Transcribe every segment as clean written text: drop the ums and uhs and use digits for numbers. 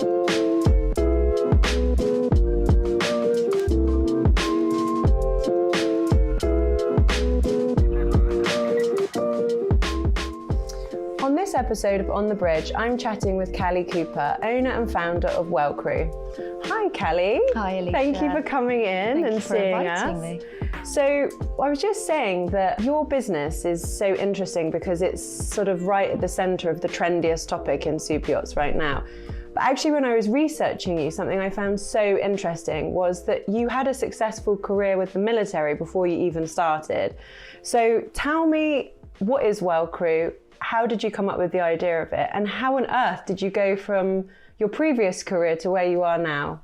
On this episode of On the Bridge, I'm chatting with Callie Cooper, owner and founder of WellCrew. Hi, Callie. Hi, Alicia. Thank you for coming in and seeing us. Me. So I was just saying that your business is so interesting because it's sort of right at the centre of the trendiest topic in super yachts right now. But actually, when I was researching you, something I found so interesting was that you had a successful career with the military before you even started. So tell me, what is WellCrew? How did you come up with the idea of it? And how on earth did you go from your previous career to where you are now?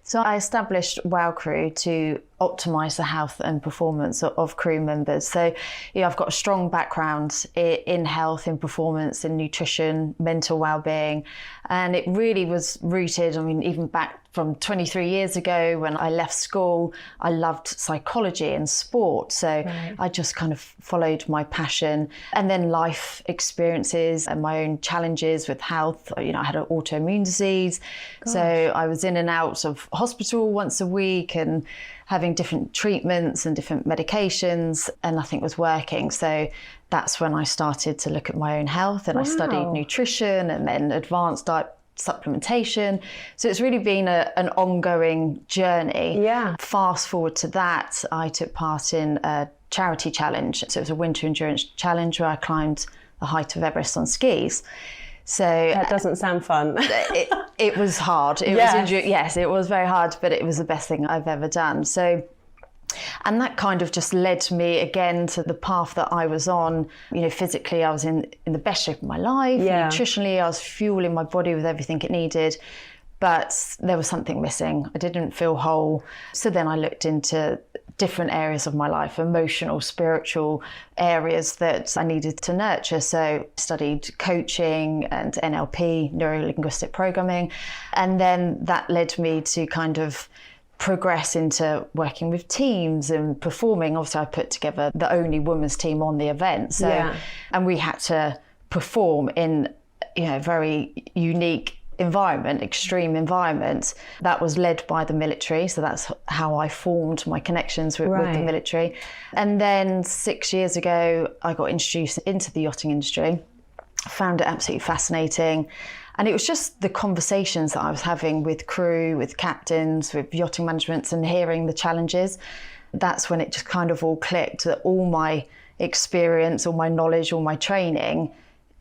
So I established WellCrew to optimise the health and performance of crew members. So I've got a strong background in health, in performance, in nutrition, mental well-being. And it really was rooted, even back from 23 years ago when I left school, I loved psychology and sport. So I just kind of followed my passion, and then life experiences and my own challenges with health. I had an autoimmune disease. Gosh. So I was in and out of hospital once a week and having different treatments and different medications, and nothing was working. So that's when I started to look at my own health, and I studied nutrition and then advanced diet supplementation. So it's really been an ongoing journey. Yeah. Fast forward to that, I took part in a charity challenge. So it was a winter endurance challenge where I climbed the height of Everest on skis. So that doesn't sound fun. it was hard. Yes, it was very hard, but it was the best thing I've ever done. So, and that kind of just led me again to the path that I was on. Physically, I was in the best shape of my life. Yeah. Nutritionally, I was fueling my body with everything it needed, but there was something missing. I didn't feel whole. So then I looked into different areas of my life, emotional, spiritual areas that I needed to nurture. So I studied coaching and NLP, neuro-linguistic programming. And then that led me to kind of progress into working with teams and performing. Obviously, I put together the only women's team on the event. So, and we had to perform in a very unique environment, extreme environment that was led by the military. So that's how I formed my connections with the military. And then 6 years ago, I got introduced into the yachting industry. I found it absolutely fascinating. And it was just the conversations that I was having with crew, with captains, with yachting management, and hearing the challenges. That's when it just kind of all clicked, that all my experience, all my knowledge, all my training,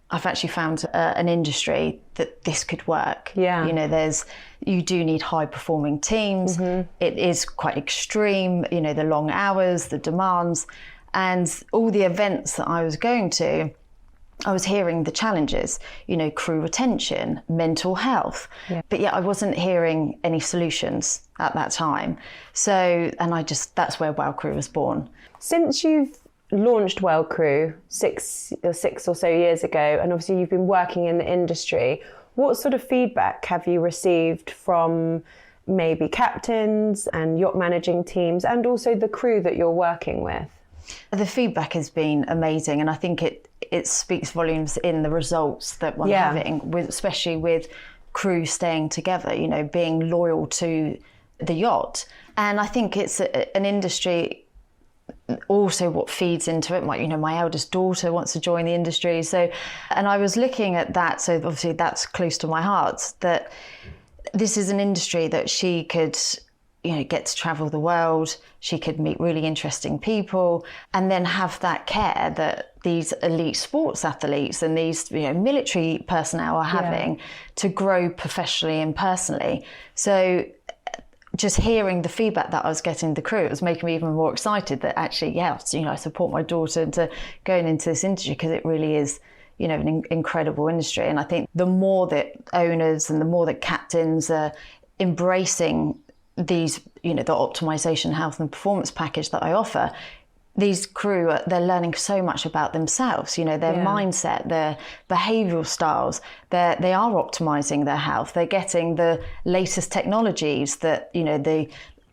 I've actually found an industry that this could work. Yeah. You do need high performing teams. Mm-hmm. It is quite extreme, the long hours, the demands, and all the events that I was going to, I was hearing the challenges, crew retention, mental health, but yet I wasn't hearing any solutions at that time. So, and that's where WellCrew was born. Since you've launched WellCrew six or so years ago, and obviously you've been working in the industry, what sort of feedback have you received from maybe captains and yacht managing teams, and also the crew that you're working with? The feedback has been amazing, and I think it speaks volumes in the results that we're having, especially with crew staying together, being loyal to the yacht. And I think it's an industry. Also, what feeds into it, my eldest daughter wants to join the industry. So, and I was looking at that. So obviously that's close to my heart, that this is an industry that she could, get to travel the world. She could meet really interesting people, and then have that care that these elite sports athletes and these, military personnel are having to grow professionally and personally. So just hearing the feedback that I was getting the crew, it was making me even more excited that actually, I support my daughter into going into this industry, because it really is, an incredible industry. And I think the more that owners and the more that captains are embracing these, the optimization, health and performance package that I offer, these crew, they're learning so much about themselves, their mindset, their behavioural styles. They are optimising their health. They're getting the latest technologies that, the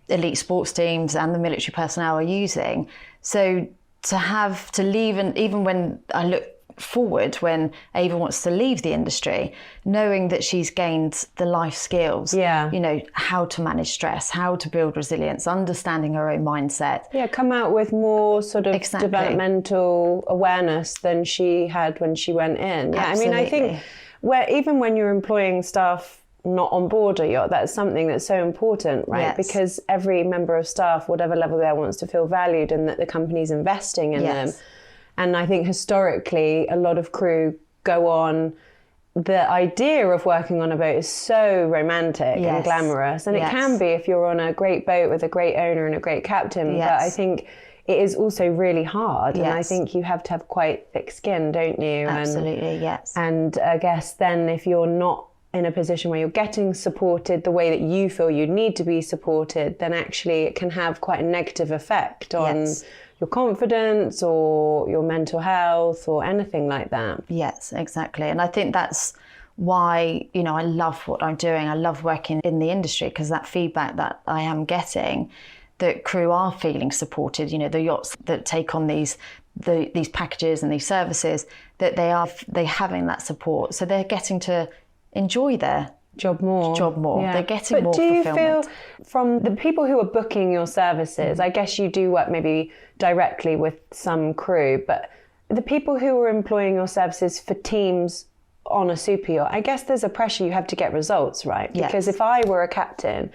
elite sports teams and the military personnel are using. So to leave, and even when I look forward when Ava wants to leave the industry, knowing that she's gained the life skills, you know, how to manage stress, how to build resilience, understanding her own mindset. Yeah, come out with more sort of developmental awareness than she had when she went in. Yeah, Absolutely. I mean, I think even when you're employing staff not on board a yacht, that's something that's so important, right? Yes. Because every member of staff, whatever level they are, wants to feel valued and that the company's investing in them. And I think historically, a lot of crew go on, the idea of working on a boat is so romantic and glamorous. And it can be if you're on a great boat with a great owner and a great captain. But I think it is also really hard. And I think you have to have quite thick skin, don't you? Absolutely, yes. And I guess then if you're not in a position where you're getting supported the way that you feel you need to be supported, then actually it can have quite a negative effect on your confidence or your mental health or anything like that. Yes, exactly. And I think that's why, you know, I love what I'm doing. I love working in the industry, because that feedback that I am getting, that crew are feeling supported, you know, the yachts that take on these packages and these services, that they're having that support. So they're getting to enjoy their job more. Yeah. They're getting more fulfillment. But do you feel from the people who are booking your services, I guess you do work maybe directly with some crew, but the people who are employing your services for teams on a super yacht, I guess there's a pressure you have to get results, right? Because if I were a captain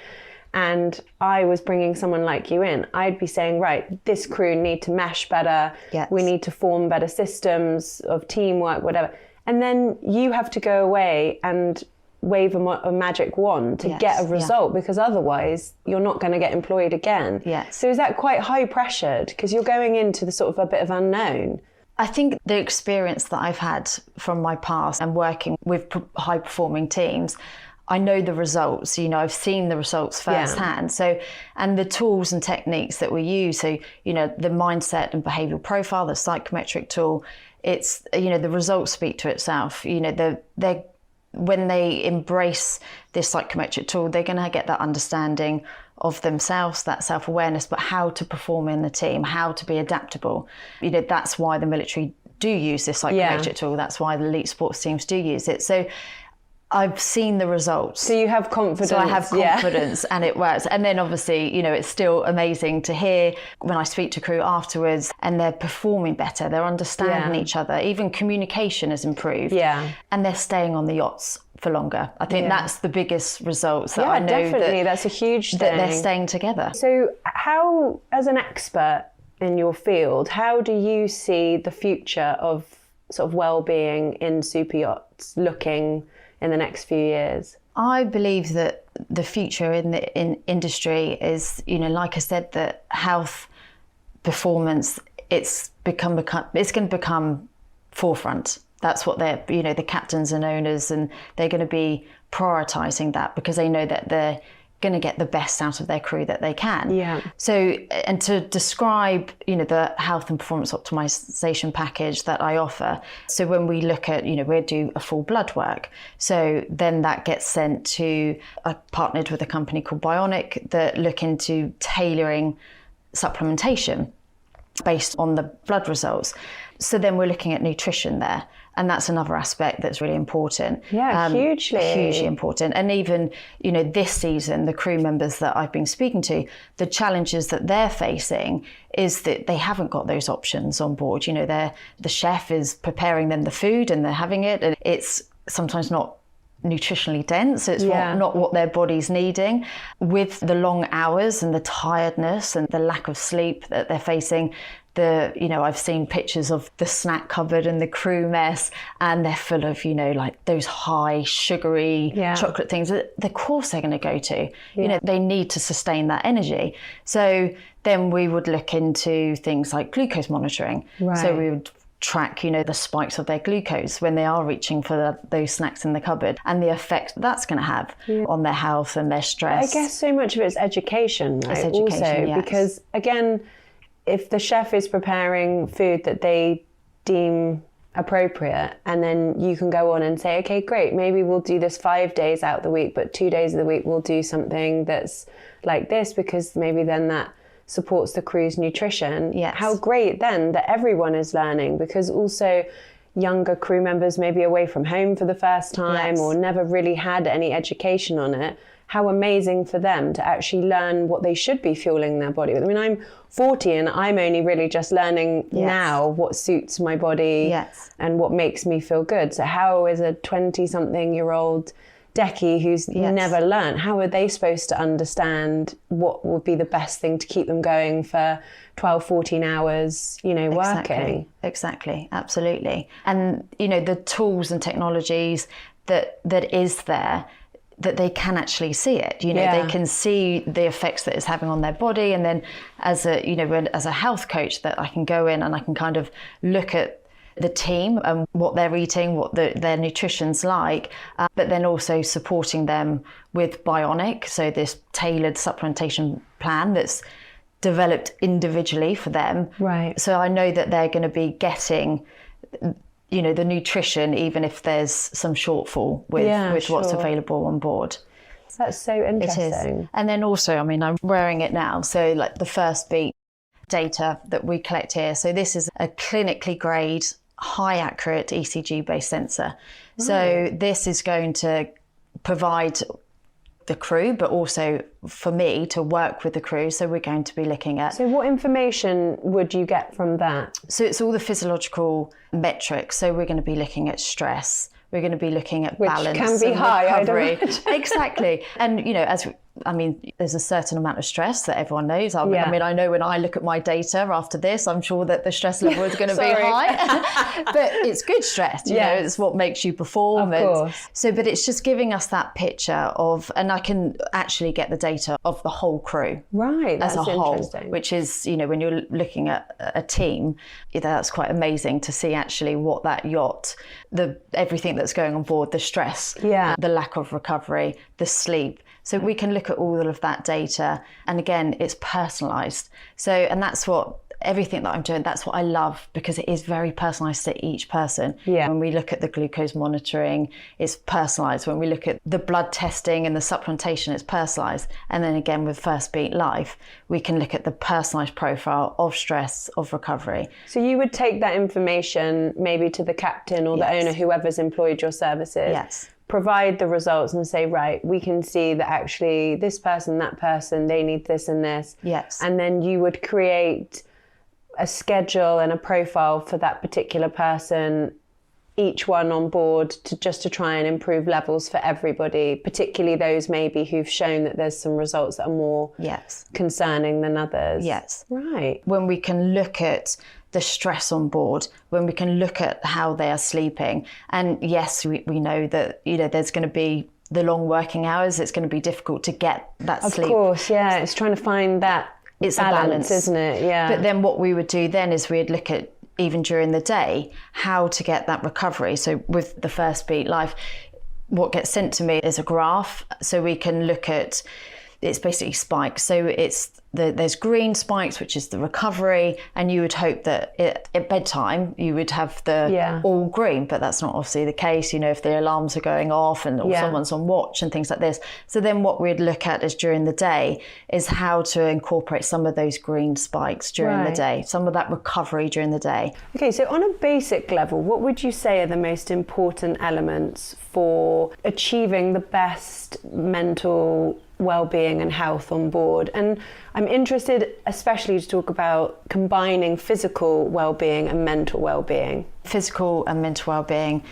and I was bringing someone like you in, I'd be saying, right, this crew need to mesh better. We need to form better systems of teamwork, whatever. And then you have to go away and wave a magic wand to get a result, because otherwise you're not going to get employed again. So is that quite high pressured, because you're going into the sort of a bit of unknown? I think the experience that I've had from my past and working with high performing teams, I know the results, you know, I've seen the results firsthand. So, and the tools and techniques that we use, so, you know, the mindset and behavioural profile, the psychometric tool, it's, you know, the results speak to itself. You know, when they embrace this psychometric tool, they're going to get that understanding of themselves, that self-awareness, but how to perform in the team, how to be adaptable. You know, that's why the military do use this psychometric tool. That's why the elite sports teams do use it. So I've seen the results. So you have confidence. So I have confidence and it works. And then obviously, you know, it's still amazing to hear when I speak to crew afterwards and they're performing better, they're understanding each other, even communication has improved. And they're staying on the yachts for longer. I think that's the biggest results that I know. Definitely, that's a huge thing. That they're staying together. So how, as an expert in your field, how do you see the future of sort of well-being in super yachts looking in the next few years? I believe that the future in the industry is, you know, like I said, that health, performance, it's going to become forefront. That's what they're, you know, the captains and owners, and they're going to be prioritising that because they know that they're going to get the best out of their crew that they can. So, and to describe, you know, the health and performance optimization package that I offer. So when we look at, you know, we do a full blood work. So then that gets sent to, I partnered with a company called Bionic that look into tailoring supplementation based on the blood results. So then we're looking at nutrition there. And that's another aspect that's really important. Hugely important. And even, you know, this season, the crew members that I've been speaking to, the challenges that they're facing is that they haven't got those options on board. You know, the chef is preparing them the food and they're having it, and it's sometimes not nutritionally dense. It's not what their body's needing. With the long hours and the tiredness and the lack of sleep that they're facing, you know, I've seen pictures of the snack cupboard and the crew mess, and they're full of, you know, like those high sugary chocolate things that of course they're going to go to. You know, they need to sustain that energy. So then we would look into things like glucose monitoring. So we would track, you know, the spikes of their glucose when they are reaching for those snacks in the cupboard, and the effect that's going to have on their health and their stress. I guess so much of it is education, right? It's education, also, because again, if the chef is preparing food that they deem appropriate, and then you can go on and say, okay, great, maybe we'll do this 5 days out of the week, but 2 days of the week we'll do something that's like this, because maybe then that supports the crew's nutrition. How great then that everyone is learning, because also younger crew members maybe away from home for the first time, Yes. or never really had any education on it, how amazing for them to actually learn what they should be fueling their body with. I mean, I'm 40 and I'm only really just learning now what suits my body and what makes me feel good. So how is a 20-something-year-old Decky who's never learned, how are they supposed to understand what would be the best thing to keep them going for 12, 14 hours, you know, working? Exactly, absolutely. And, you know, the tools and technologies that is there, that they can actually see it, you know, they can see the effects that it's having on their body. And then as a health coach, that I can go in and I can kind of look at the team and what they're eating, what their nutrition's like, but then also supporting them with Bionic, so this tailored supplementation plan that's developed individually for them. Right. So I know that they're going to be getting, you know, the nutrition, even if there's some shortfall with what's available on board. That's so interesting. It is. And then also, I mean, I'm wearing it now, so like the first beat data that we collect here. So this is a clinically grade, high accurate ECG based sensor. Right. So this is going to provide the crew, but also for me to work with the crew. So we're going to be looking at... So what information would you get from that? So it's all the physiological metrics. So we're going to be looking at stress. We're going to be looking at balance. Which can be high, recovery. I don't Exactly. And, you know, there's a certain amount of stress that everyone knows. I mean, I know when I look at my data after this, I'm sure that the stress level is going to be high. But it's good stress, you know, it's what makes you perform. Of course. So, but it's just giving us that picture of, and I can actually get the data of the whole crew. Right, that's as a whole, interesting. which is, you know, when you're looking at a team, that's quite amazing to see actually what that yacht, everything that's going on board, the stress, the lack of recovery, the sleep. So we can look at all of that data. And again, it's personalised. So, and that's what, everything that I'm doing, that's what I love, because it is very personalised to each person. Yeah. When we look at the glucose monitoring, it's personalised. When we look at the blood testing and the supplementation, it's personalised. And then again, with First Beat Life, we can look at the personalised profile of stress, of recovery. So you would take that information maybe to the captain or the owner, whoever's employed your services. Yes. Provide the results and say, right, we can see that actually this person, that person, they need this and this. Yes. And then you would create a schedule and a profile for that particular person, each one on board, to try and improve levels for everybody, particularly those maybe who've shown that there's some results that are more concerning than others. Yes. Right. When we can look at the stress on board, when we can look at how they are sleeping. And yes, we know that, you know, there's going to be the long working hours. It's going to be difficult to get that sleep. Of course, yeah. It's trying to find that balance, isn't it? Yeah. But then what we would do then is we'd look at, even during the day, how to get that recovery. So with the First Beat Life, what gets sent to me is a graph. So we can look at, it's basically spikes. So there's green spikes, which is the recovery, and you would hope that at bedtime you would have the all green, but that's not obviously the case, you know, if the alarms are going off and or someone's on watch and things like this. So then what we'd look at is during the day is how to incorporate some of those green spikes during the day, some of that recovery during the day. Okay, so on a basic level, what would you say are the most important elements for achieving the best mental well-being and health on board? And I'm interested especially to talk about combining physical well-being and mental well-being. Physical and mental well-being,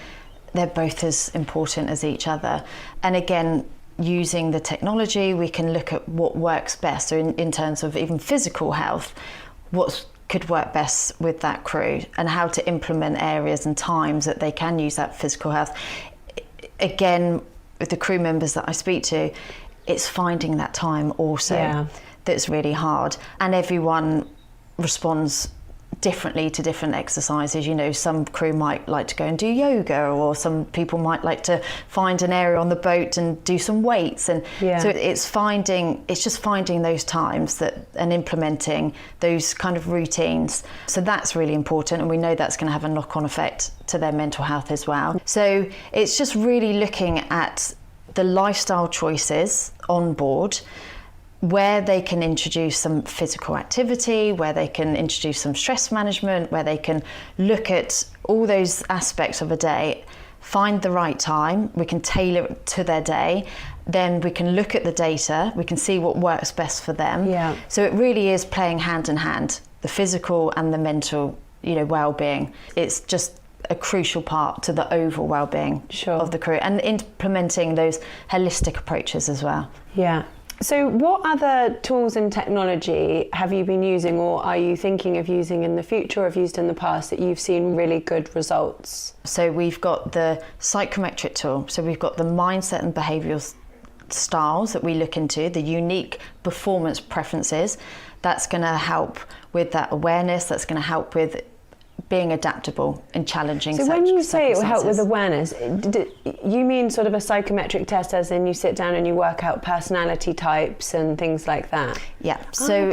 they're both as important as each other. And again, using the technology, we can look at what works best. So in terms of even physical health, what could work best with that crew and how to implement areas and times that they can use that physical health. Again, with the crew members that I speak to, it's finding that time also that's really hard. And everyone responds differently to different exercises. You know, some crew might like to go and do yoga, or some people might like to find an area on the boat and do some weights. And so it's just finding those times and implementing those kind of routines. So that's really important. And we know that's going to have a knock-on effect to their mental health as well. So it's just really looking at the lifestyle choices on board, where they can introduce some physical activity, where they can introduce some stress management, where they can look at all those aspects of a day, find the right time, we can tailor it to their day, then we can look at the data, we can see what works best for them. Yeah. So it really is playing hand in hand, the physical and the mental, well-being. It's just a crucial part to the overall well-being of the crew, and implementing those holistic approaches as well. Yeah. So what other tools and technology have you been using, or are you thinking of using in the future, or have used in the past, that you've seen really good results? So we've got the psychometric tool. So we've got the mindset and behavioural styles that we look into, the unique performance preferences. That's going to help with that awareness. That's going to help with being adaptable in challenging circumstances. So when you say it will help with awareness, you mean sort of a psychometric test, as in you sit down and you work out personality types and things like that? Yeah. So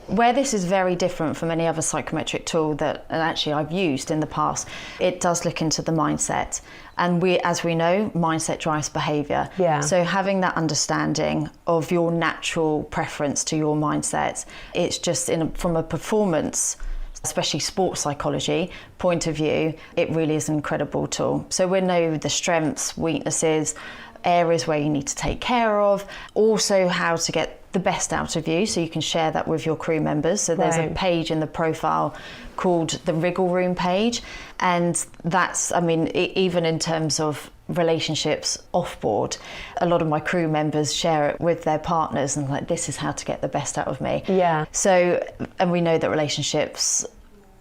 where this is very different from any other psychometric tool that, and actually I've used in the past, it does look into the mindset. And as we know, mindset drives behaviour. Yeah. So having that understanding of your natural preference to your mindset, it's just from a performance, especially sports psychology point of view, it really is an incredible tool. So we know the strengths, weaknesses, areas where you need to take care of, also how to get the best out of you, so you can share that with your crew members. So there's a page in the profile called the Wriggle Room page, and that's, even in terms of relationships off board, a lot of my crew members share it with their partners, and like, this is how to get the best out of me. Yeah. So, and we know that relationships,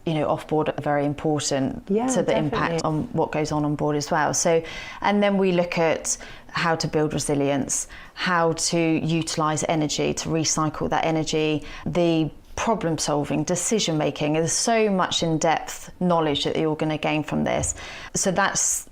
off board are very important to the impact on what goes on board as well. So, and then we look at how to build resilience, how to utilise energy, to recycle that energy, the problem solving, decision making. There's so much in-depth knowledge that you're going to gain from this. So that's,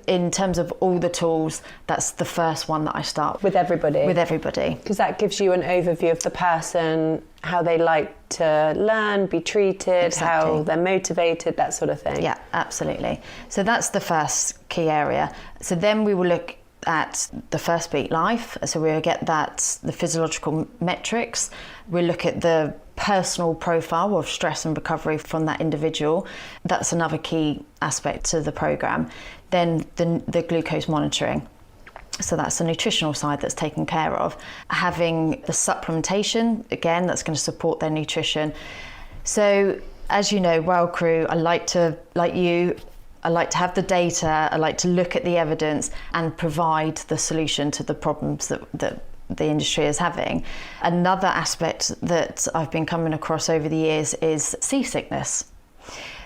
in terms of all the tools, that's the first one that I start with everybody. With everybody. Because that gives you an overview of the person, how they like to learn, be treated, how they're motivated, that sort of thing. Yeah, absolutely. So that's the first key area. So then we will look at the first beat life. So we'll get the physiological metrics. We'll look at the personal profile of stress and recovery from that individual. That's another key aspect to the programme. Then the glucose monitoring. So that's the nutritional side that's taken care of. Having the supplementation, again, that's going to support their nutrition. So as you know, WellCrew, I like to have the data, I like to look at the evidence and provide the solution to the problems that the industry is having. Another aspect that I've been coming across over the years is seasickness.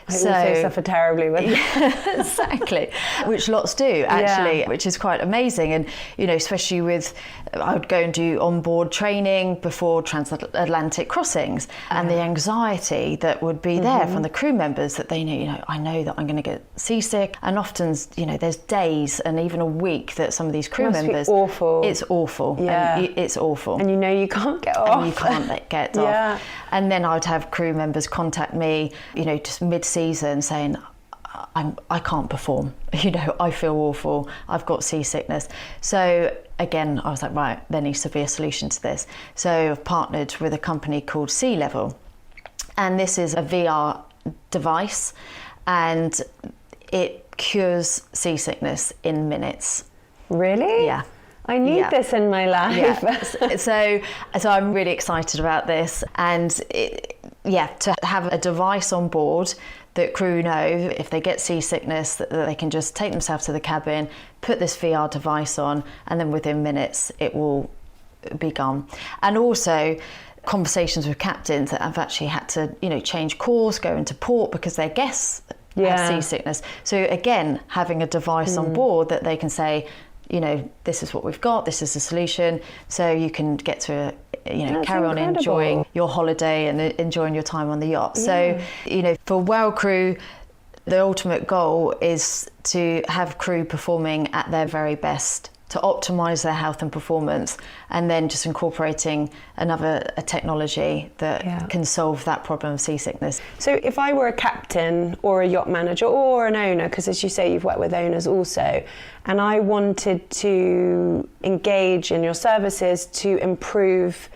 I also suffer terribly with it. Exactly, which lots do actually, which is quite amazing. And especially with, I would go and do onboard training before transatlantic crossings, and the anxiety that would be there from the crew members, that they know, I know that I'm going to get seasick, and often, there's days and even a week that some of these crew members, awful. It's awful. Yeah. And it's awful. And you can't get off. And you can't get off. And then I would have crew members contact me, just mid-season saying, I can't perform, I feel awful, I've got seasickness. So again, I was like, right, there needs to be a solution to this. So I've partnered with a company called Sea Level, and this is a VR device, and it cures seasickness in minutes. Really? Yeah. I need this in my life. Yeah. So I'm really excited about this, and to have a device on board that crew know if they get seasickness that they can just take themselves to the cabin, put this VR device on, and then within minutes it will be gone. And also conversations with captains that have actually had to change course, go into port because their guests have seasickness. So again, having a device on board that they can say, this is what we've got, this is the solution, so you can get to carry on enjoying your holiday and enjoying your time on the yacht. So, for WellCrew, the ultimate goal is to have crew performing at their very best to optimize their health and performance, and then just incorporating a technology that can solve that problem of seasickness. So if I were a captain or a yacht manager or an owner, because as you say, you've worked with owners also, and I wanted to engage in your services to improve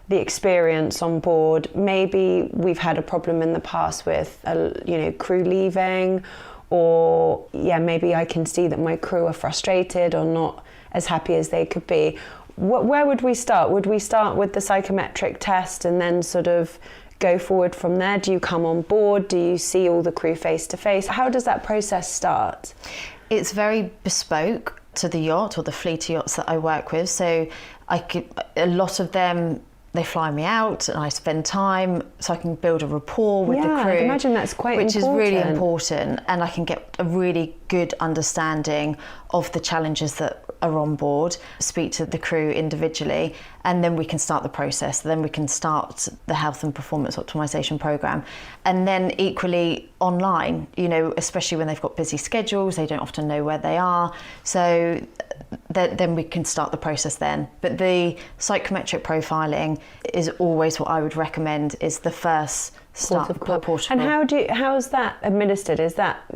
the experience on board, maybe we've had a problem in the past with crew leaving, or maybe I can see that my crew are frustrated or not as happy as they could be. Where would we start? Would we start with the psychometric test and then sort of go forward from there? Do you come on board? Do you see all the crew face to face? How does that process start? It's very bespoke to the yacht or the fleet of yachts that I work with. So a lot of them, they fly me out and I spend time so I can build a rapport with the crew. I can imagine that's quite important. Which is really important, and I can get a really good understanding of the challenges that are on board, speak to the crew individually, and then we can start the process. Then we can start the health and performance optimization program. And then equally online, especially when they've got busy schedules, they don't often know where they are. So then we can start the process then. But the psychometric profiling is always what I would recommend is the first start. And how is that administered?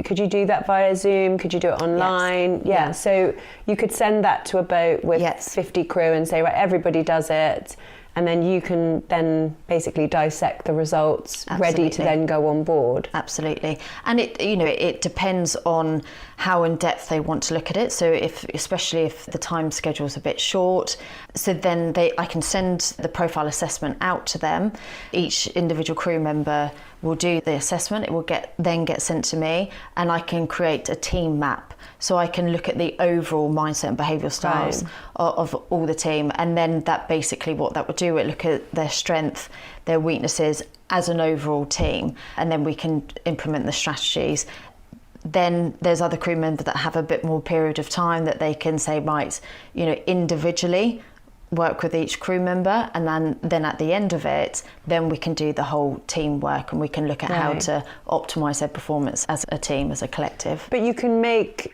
Could you do that via Zoom? Could you do it online? Yes. Yeah. So you could send that to a boat with 50 crew and say, right, everybody does it. And then you can then basically dissect the results, ready to then go on board. Absolutely. And it depends on how in depth they want to look at it. So especially if the time schedule is a bit short, so then I can send the profile assessment out to them. Each individual crew member will do the assessment. It will then get sent to me, and I can create a team map. So I can look at the overall mindset and behavioural styles of all the team, and then that basically what that would do, it look at their strength, their weaknesses as an overall team, and then we can implement the strategies. Then there's other crew members that have a bit more period of time that they can say, right, individually work with each crew member, and then at the end of it, then we can do the whole team work, and we can look at how to optimise their performance as a team, as a collective. But you can make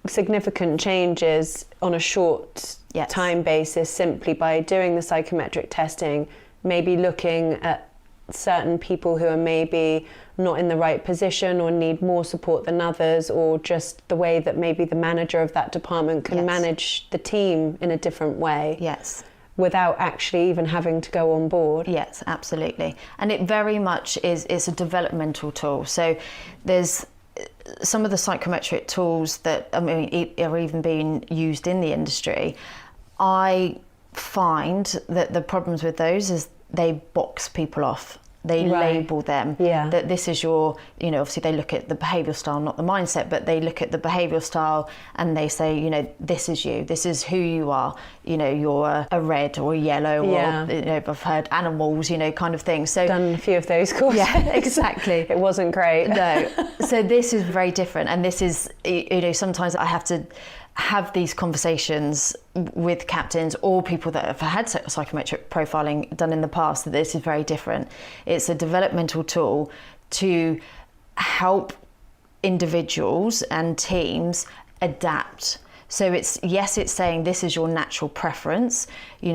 significant changes on a short time basis simply by doing the psychometric testing, maybe looking at certain people who are maybe not in the right position or need more support than others, or just the way that maybe the manager of that department can manage the team in a different way. Yes. Without actually even having to go on board. Yes, absolutely. And it very much is a developmental tool. So there's some of the psychometric tools that are even being used in the industry. I find that the problems with those is they box people off. They label them that this is your, obviously they look at the behavioural style, not the mindset, but they look at the behavioural style and they say, this is you, this is who you are, you're a red or a yellow, or, I've heard animals, kind of thing. So done a few of those courses. Yeah, exactly. It wasn't great. No. So this is very different. And this is, sometimes I have to have these conversations with captains or people that have had psychometric profiling done in the past, that this is very different. It's a developmental tool to help individuals and teams adapt. So it's saying this is your natural preference. You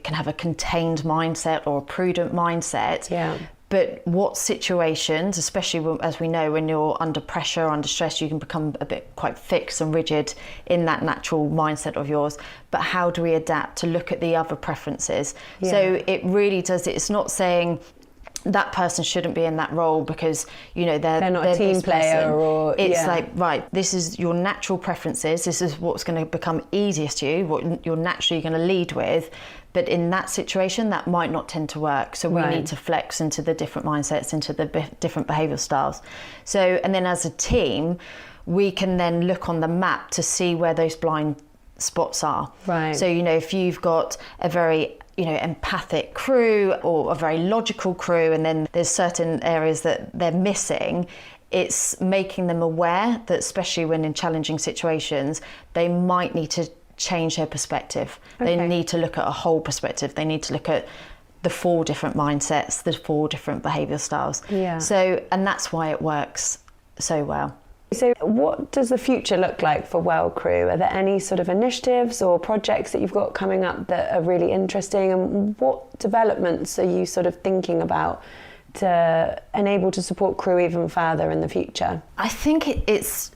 can have a contained mindset or a prudent mindset. Yeah. But what situations, especially as we know, when you're under pressure, under stress, you can become a bit quite fixed and rigid in that natural mindset of yours. But how do we adapt to look at the other preferences? Yeah. So it really does. It's not saying that person shouldn't be in that role because they're not a team player, or it's like, right, this is your natural preferences, this is what's going to become easiest to you, what you're naturally going to lead with, but in that situation that might not tend to work, so we need to flex into the different mindsets, into the different behavioural styles. So, and then as a team we can then look on the map to see where those blind spots are. So if you've got a very empathic crew or a very logical crew, and then there's certain areas that they're missing, it's making them aware that, especially when in challenging situations, they might need to change their perspective. They need to look at a whole perspective. They need to look at the 4 different mindsets, the 4 different behavioural styles. So, and that's why it works so well. So what does the future look like for WellCrew? Are there any sort of initiatives or projects that you've got coming up that are really interesting? And what developments are you sort of thinking about to enable to support crew even further in the future? I think it's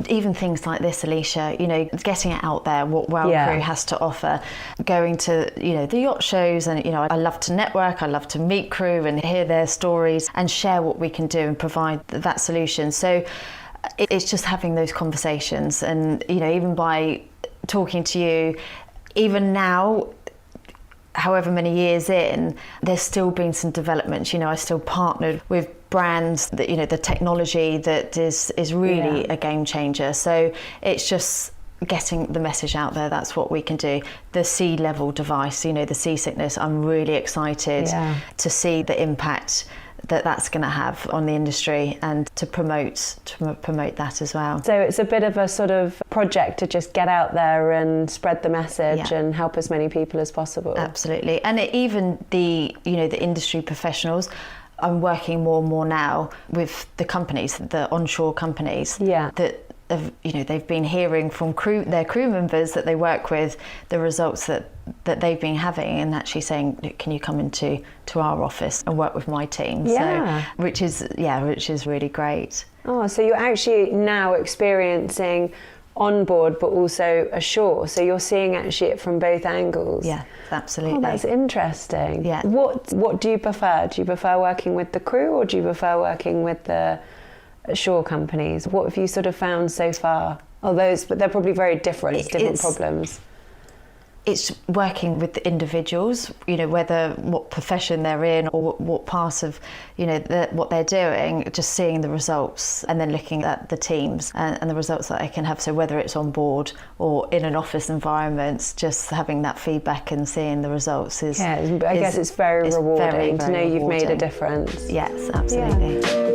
even things like this, Alicia, you know, getting it out there, what WellCrew has to offer, going to, you know, the yacht shows, and, you know, I love to network, I love to meet crew and hear their stories and share what we can do and provide that solution. So it's just having those conversations, and, you know, even by talking to you, even now, however many years in, there's still been some developments. You know, I still partnered with brands that, you know, the technology that is really a game changer. So it's just getting the message out there. That's what we can do. The sea level device, you know, the seasickness, I'm really excited to see the impact that that's going to have on the industry, and to promote that as well. So it's a bit of a sort of project to just get out there and spread the message and help as many people as possible. Absolutely. And even the, you know, the industry professionals, I'm working more and more now with the companies, the onshore companies, that have, you know, they've been hearing from their crew members that they work with, the results that they've been having, and actually saying, can you come into our office and work with my team? So, which is really great. Oh, so you're actually now experiencing onboard but also ashore, so you're seeing actually it from both angles. Yeah, absolutely. Oh, that's interesting. Yeah. What do you prefer? Do you prefer working with the crew, or do you prefer working with the shore companies? What have you sort of found so far? But they're probably very different, different problems. It's working with the individuals, you know, whether what profession they're in or what part of, you know, what they're doing, just seeing the results and then looking at the teams and the results that they can have. So whether it's on board or in an office environment, just having that feedback and seeing the results is... I guess it's very rewarding to know you've made a difference. Yes, absolutely.